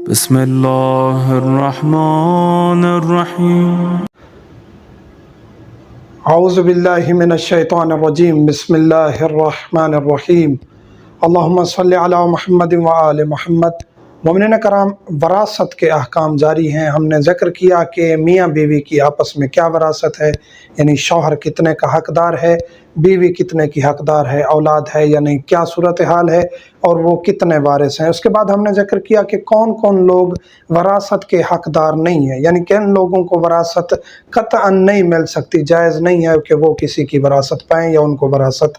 بسم الله الرحمن الرحيم. اعوذ باللہ من الشیطان الرجیم. بسم اللہ الرحمن الرحیم. اللہم صلی علی محمد وآل محمد. مومنین کرام، وراثت کے احکام جاری ہیں. ہم نے ذکر کیا کہ میاں بیوی کی آپس میں کیا وراثت ہے، یعنی شوہر کتنے کا حقدار ہے، بیوی کتنے کی حقدار ہے، اولاد ہے یا نہیں، کیا صورتحال ہے اور وہ کتنے وارث ہیں. اس کے بعد ہم نے ذکر کیا کہ کون کون لوگ وراثت کے حقدار نہیں ہیں، یعنی کن لوگوں کو وراثت قطعاً نہیں مل سکتی، جائز نہیں ہے کہ وہ کسی کی وراثت پائیں یا ان کو وراثت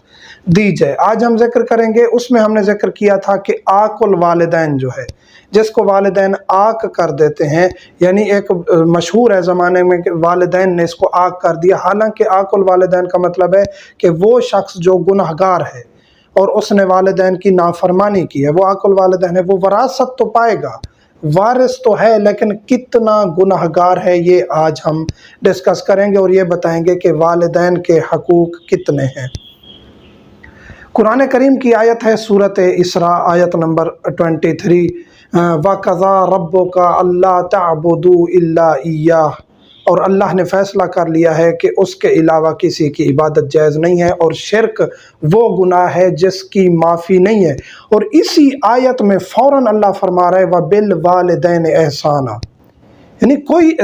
دی جائے. آج ہم ذکر کریں گے، اس میں ہم نے ذکر کیا تھا کہ عاق الوالدین جو ہے، جس کو والدین عاق کر دیتے ہیں، یعنی ایک مشہور ہے زمانے میں کہ والدین نے اس کو عاق کر دیا. حالانکہ عاق الوالدین کا مطلب ہے کہ وہ شخص جو گنہگار ہے اور اس نے والدین کی نافرمانی کی ہے، وہ عاق الوالدین ہے. وہ وراثت تو پائے گا، وارث تو ہے، لیکن کتنا گنہگار ہے یہ آج ہم ڈسکس کریں گے اور یہ بتائیں گے کہ والدین کے حقوق کتنے ہیں. قرآن کریم کی آیت ہے سورۃ اسراء، آیت نمبر 23. وَقَضَىٰ رَبُّكَ أَلَّا تَعْبُدُوا إِلَّا إِيَّاهُ. اور اللہ نے فیصلہ کر لیا ہے کہ اس کے علاوہ کسی کی عبادت جائز نہیں ہے، اور شرک وہ گناہ ہے جس کی معافی نہیں ہے. اور اسی آیت میں فوراً اللہ فرما رہا ہے وَبِالْوَالِدَيْنِ إِحْسَانًا، یعنی کوئی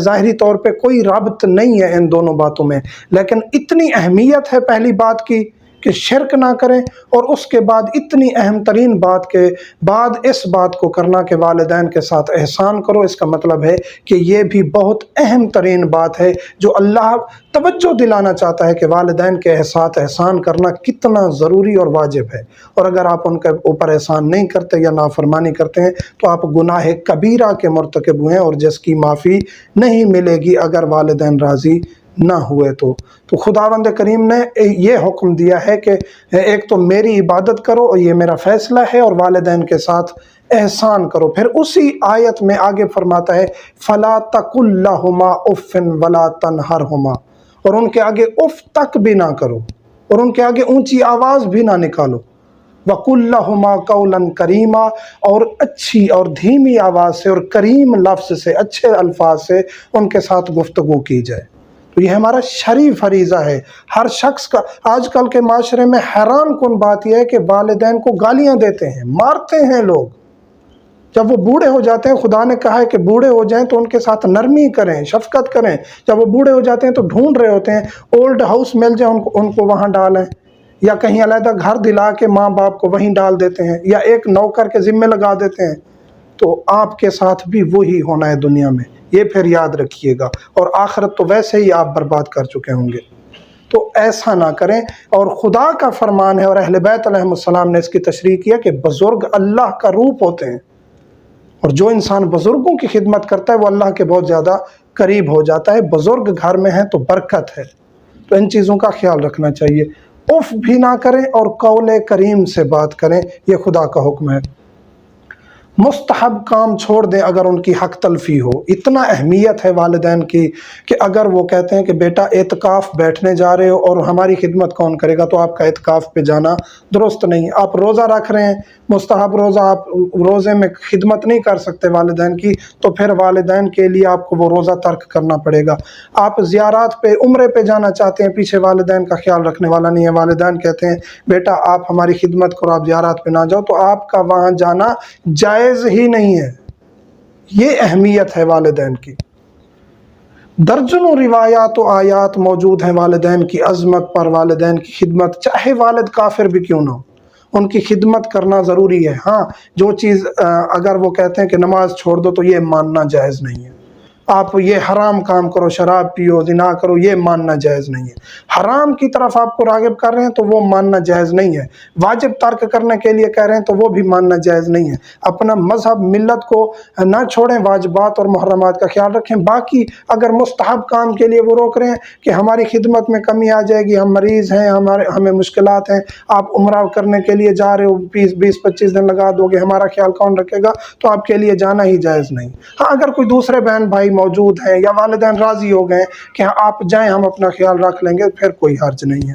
ظاہری طور پہ کوئی ربط نہیں ہے ان دونوں باتوں میں، لیکن اتنی اہمیت ہے پہلی بات کی کہ شرک نہ کریں، اور اس کے بعد اتنی اہم ترین بات کے بعد اس بات کو کرنا کہ والدین کے ساتھ احسان کرو. اس کا مطلب ہے کہ یہ بھی بہت اہم ترین بات ہے جو اللہ توجہ دلانا چاہتا ہے کہ والدین کے ساتھ احسان کرنا کتنا ضروری اور واجب ہے. اور اگر آپ ان کے اوپر احسان نہیں کرتے یا نافرمانی کرتے ہیں تو آپ گناہ کبیرہ کے مرتکب ہوئے ہیں، اور جس کی معافی نہیں ملے گی اگر والدین راضی نہ ہوئے تو خداوند کریم نے یہ حکم دیا ہے کہ ایک تو میری عبادت کرو اور یہ میرا فیصلہ ہے، اور والدین کے ساتھ احسان کرو. پھر اسی آیت میں آگے فرماتا ہے فَلَا تَقُلْ لَهُمَا أُفٍّ وَلَا تَنْهَرْهُمَا، اور ان کے آگے اف تک بھی نہ کرو اور ان کے آگے اونچی آواز بھی نہ نکالو. وَقُلْ لَهُمَا قَوْلًا كَرِيمًا، اور اچھی اور دھیمی آواز سے اور کریم لفظ سے، اچھے الفاظ سے ان کے ساتھ گفتگو کی جائے. تو یہ ہمارا شرعی فریضہ ہے ہر شخص کا. آج کل کے معاشرے میں حیران کن بات یہ ہے کہ والدین کو گالیاں دیتے ہیں، مارتے ہیں لوگ. جب وہ بوڑھے ہو جاتے ہیں، خدا نے کہا ہے کہ بوڑھے ہو جائیں تو ان کے ساتھ نرمی کریں، شفقت کریں. جب وہ بوڑھے ہو جاتے ہیں تو ڈھونڈ رہے ہوتے ہیں اولڈ ہاؤس مل جائے ان کو وہاں ڈالیں، یا کہیں علیحدہ گھر دلا کے ماں باپ کو وہیں ڈال دیتے ہیں، یا ایک نوکر کے ذمے لگا دیتے ہیں. تو آپ کے ساتھ بھی وہی ہونا ہے دنیا میں، یہ پھر یاد رکھیے گا. اور آخرت تو ویسے ہی آپ برباد کر چکے ہوں گے، تو ایسا نہ کریں. اور خدا کا فرمان ہے اور اہل بیت علیہ السلام نے اس کی تشریح کیا کہ بزرگ اللہ کا روپ ہوتے ہیں، اور جو انسان بزرگوں کی خدمت کرتا ہے وہ اللہ کے بہت زیادہ قریب ہو جاتا ہے. بزرگ گھر میں ہیں تو برکت ہے، تو ان چیزوں کا خیال رکھنا چاہیے. اف بھی نہ کریں اور قول کریم سے بات کریں، یہ خدا کا حکم ہے. مستحب کام چھوڑ دیں اگر ان کی حق تلفی ہو. اتنا اہمیت ہے والدین کی کہ اگر وہ کہتے ہیں کہ بیٹا اعتکاف بیٹھنے جا رہے ہو اور ہماری خدمت کون کرے گا، تو آپ کا اعتکاف پہ جانا درست نہیں. آپ روزہ رکھ رہے ہیں، مستحب روزہ، آپ روزے میں خدمت نہیں کر سکتے والدین کی، تو پھر والدین کے لیے آپ کو وہ روزہ ترک کرنا پڑے گا. آپ زیارات پہ، عمرے پہ جانا چاہتے ہیں، پیچھے والدین کا خیال رکھنے والا نہیں ہے، والدین کہتے ہیں بیٹا آپ ہماری خدمت کرو، آپ زیارات پہ نہ جاؤ، تو آپ کا وہاں جانا جائز ہی نہیں ہے. یہ اہمیت ہے والدین کی. درجنوں روایات و آیات موجود ہیں والدین کی عظمت پر، والدین کی خدمت، چاہے والد کافر بھی کیوں نہ ہو، ان کی خدمت کرنا ضروری ہے. ہاں، جو چیز اگر وہ کہتے ہیں کہ نماز چھوڑ دو تو یہ ماننا جائز نہیں ہے. آپ یہ حرام کام کرو، شراب پیو، زنا کرو، یہ ماننا جائز نہیں ہے. حرام کی طرف آپ کو راغب کر رہے ہیں تو وہ ماننا جائز نہیں ہے. واجب ترک کرنے کے لیے کہہ رہے ہیں تو وہ بھی ماننا جائز نہیں ہے. اپنا مذہب، ملت کو نہ چھوڑیں، واجبات اور محرمات کا خیال رکھیں. باقی اگر مستحب کام کے لیے وہ روک رہے ہیں کہ ہماری خدمت میں کمی آ جائے گی، ہم مریض ہیں، ہمیں مشکلات ہیں، آپ عمرہ کرنے کے لیے جا رہے ہو، 20-25 دن لگا دو گے، ہمارا خیال کون رکھے گا، تو آپ کے لیے جانا ہی جائز نہیں. ہاں، اگر کوئی دوسرے بہن بھائی موجود ہیں یا والدین راضی ہو گئے کہ آپ جائیں، ہم اپنا خیال رکھ لیں گے، پھر کوئی حرج نہیں ہے.